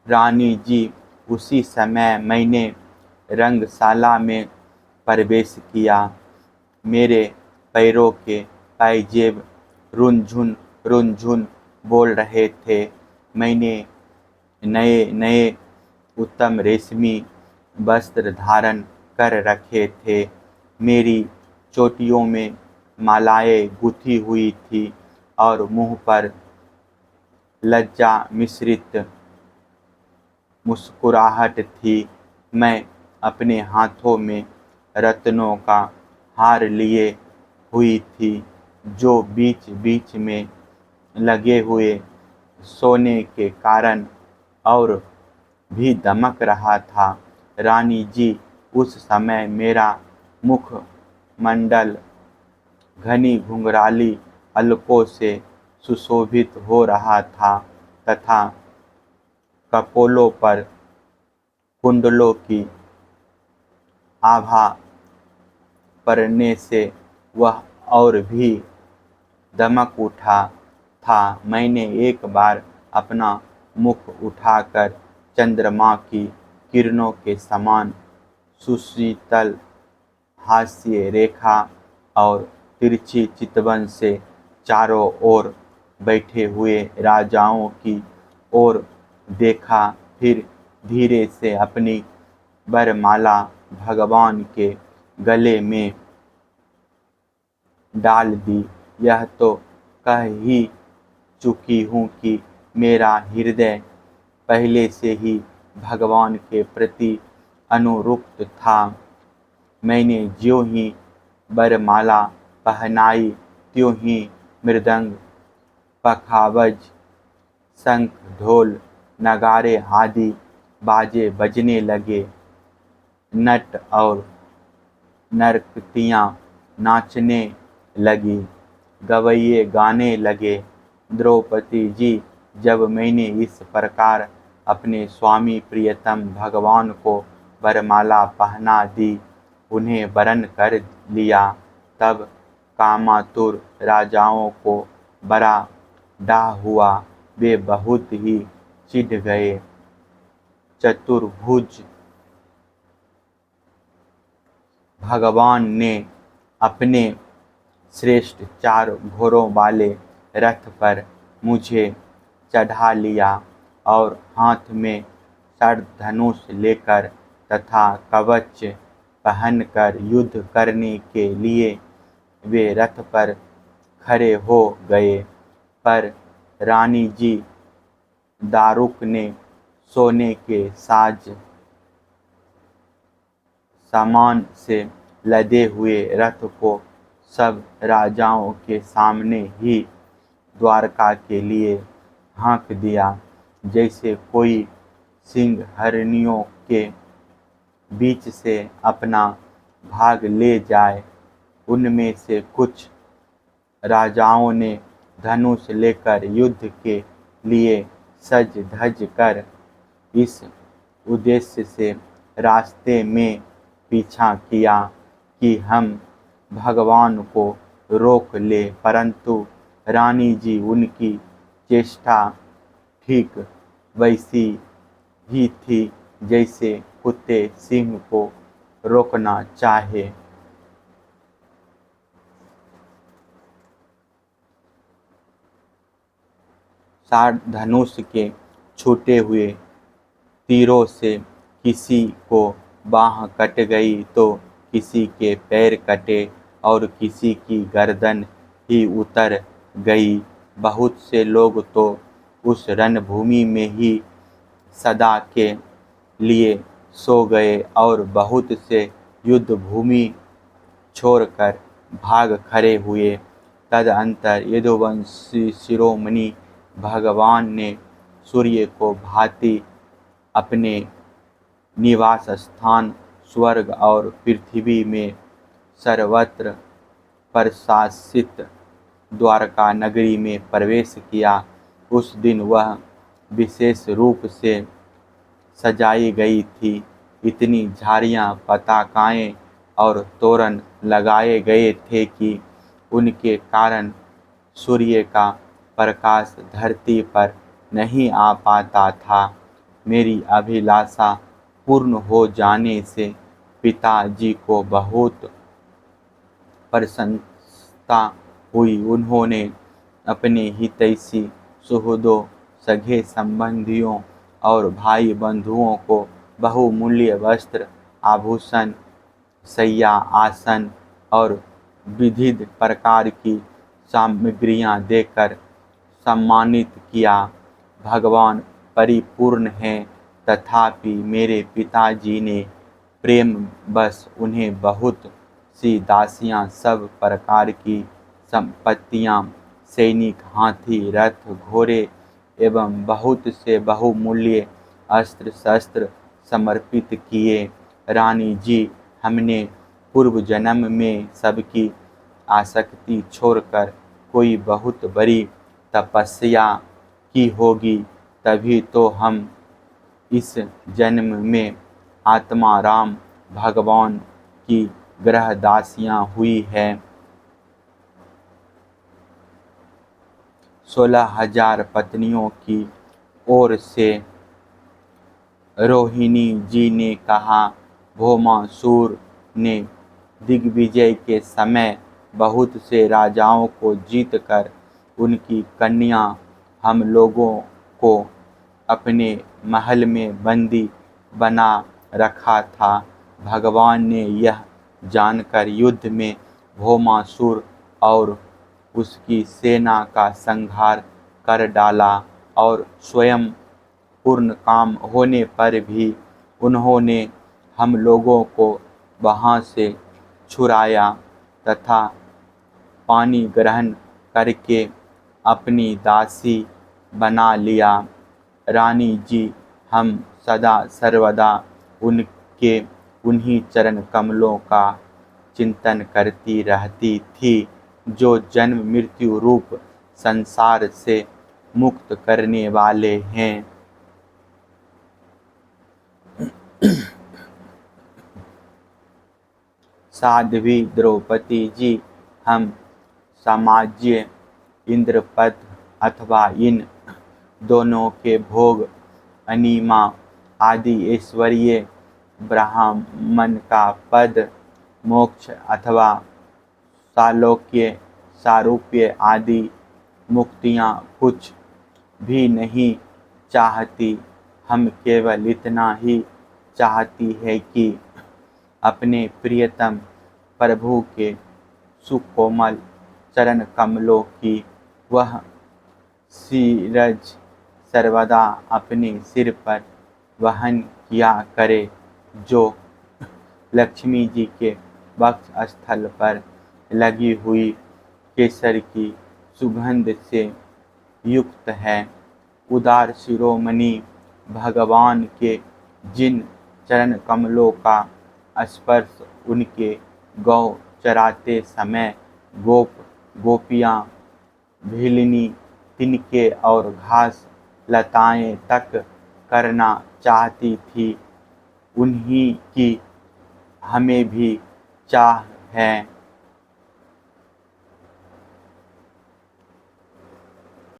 रानी जी, उसी समय मैंने रंगशाला में प्रवेश किया। मेरे पैरों के पायजेब रुनझुन बोल रहे थे। मैंने नए नए उत्तम रेशमी वस्त्र धारण कर रखे थे। मेरी चोटियों में मालाएं गुथी हुई थी और मुंह पर लज्जा मिश्रित मुस्कुराहट थी। मैं अपने हाथों में रत्नों का हार लिए हुई थी, जो बीच बीच में लगे हुए सोने के कारण और भी दमक रहा था। रानी जी, उस समय मेरा मुखमंडल घनी घुंघराली अलकों से सुशोभित हो रहा था तथा कपोलों पर कुंडलों की आभा पड़ने से वह और भी दमक उठा था। मैंने एक बार अपना मुख उठाकर चंद्रमा की किरणों के समान सुशीतल हास्य रेखा और तिरछी चितवन से चारों ओर बैठे हुए राजाओं की ओर देखा। फिर धीरे से अपनी वरमाला भगवान के गले में डाल दी। यह तो कह ही चुकी हूँ कि मेरा हृदय पहले से ही भगवान के प्रति अनुरक्त था। मैंने ज्यों ही वरमाला पहनाई, त्यों ही मृदंग, पखावज, शंख, ढोल, नगाड़े आदि बाजे बजने लगे। नट और नर्तकियाँ नाचने लगी, गवैये गाने लगे। द्रौपदी जी, जब मैंने इस प्रकार अपने स्वामी प्रियतम भगवान को वरमाला पहना दी, उन्हें वरण कर लिया, तब कामातुर राजाओं को बड़ा डाह हुआ। वे बहुत ही चिढ़ गए। चतुर्भुज भगवान ने अपने श्रेष्ठ 4 घोड़ों वाले रथ पर मुझे चढ़ा लिया और हाथ में धनुष लेकर तथा कवच पहनकर युद्ध करने के लिए वे रथ पर खड़े हो गए। पर रानी जी दारुक ने सोने के सामान से लदे हुए रथ को सब राजाओं के सामने ही द्वारका के लिए हाँक दिया, जैसे कोई सिंह हरिणियों के बीच से अपना भाग ले जाए। उनमें से कुछ राजाओं ने धनुष लेकर युद्ध के लिए सज धज कर इस उद्देश्य से रास्ते में पीछा किया कि हम भगवान को रोक ले, परंतु रानी जी, उनकी चेष्टा ठीक वैसी ही थी जैसे कुत्ते सिंह को रोकना चाहे। धनुष के छूटे हुए तीरों से किसी को बाह कट गई तो किसी के पैर कटे और किसी की गर्दन ही उतर गई। बहुत से लोग तो उस रणभूमि में ही सदा के लिए सो गए और बहुत से युद्ध भूमि छोड़कर भाग खड़े हुए। तदंतर यदुवंशी शिरोमणि भगवान ने सूर्य को भांति अपने निवास स्थान स्वर्ग और पृथ्वी में सर्वत्र प्रशासित द्वारका नगरी में प्रवेश किया। उस दिन वह विशेष रूप से सजाई गई थी। इतनी झाड़ियाँ, पताकाएँ और तोरण लगाए गए थे कि उनके कारण सूर्य का प्रकाश धरती पर नहीं आ पाता था। मेरी अभिलाषा पूर्ण हो जाने से पिताजी को बहुत प्रसन्नता हुई। उन्होंने अपने हितैषी सुहृदों, सगे संबंधियों और भाई बंधुओं को बहुमूल्य वस्त्र, आभूषण, शैया, आसन और विविध प्रकार की सामग्रियां देकर सम्मानित किया। भगवान परिपूर्ण हैं, तथापि मेरे पिताजी ने प्रेमवश उन्हें बहुत सी दासियां, सब प्रकार की संपत्तियां, सैनिक, हाथी, रथ, घोड़े एवं बहुत से बहुमूल्य अस्त्र शस्त्र समर्पित किए। रानी जी, हमने पूर्व जन्म में सबकी आसक्ति छोड़कर कोई बहुत बड़ी तपस्या की होगी, तभी तो हम इस जन्म में आत्मा राम भगवान की गृहदासियां हुई है। 16,000 पत्नियों की ओर से रोहिणी जी ने कहा, भौमासुर ने दिग्विजय के समय बहुत से राजाओं को जीतकर उनकी कन्या हम लोगों को अपने महल में बंदी बना रखा था। भगवान ने यह जानकर युद्ध में भौमासुर और उसकी सेना का संहार कर डाला और स्वयं पूर्ण काम होने पर भी उन्होंने हम लोगों को वहां से छुड़ाया तथा पानी ग्रहण करके अपनी दासी बना लिया। रानी जी, हम सदा सर्वदा उनके उन्हीं चरण कमलों का चिंतन करती रहती थी, जो जन्म मृत्यु रूप संसार से मुक्त करने वाले हैं। साध्वी द्रौपदी जी, हम साम्राज्य, इंद्रपद अथवा इन दोनों के भोग, अनिमा आदि ऐश्वर्य, ब्राह्मण का पद, मोक्ष अथवा सालोक्य, सारूप्य आदि मुक्तियाँ कुछ भी नहीं चाहती। हम केवल इतना ही चाहती है कि अपने प्रियतम प्रभु के सुकोमल चरण कमलों की वह सीरज सर्वदा अपने सिर पर वहन किया करे, जो लक्ष्मी जी के वक्ष स्थल पर लगी हुई केसर की सुगंध से युक्त है। उदार शिरोमणि भगवान के जिन चरण कमलों का स्पर्श उनके गौ चराते समय गोप गोपियाँ भीलनी, तिनके और घास लताएं तक करना चाहती थी, उन्हीं की हमें भी चाह है।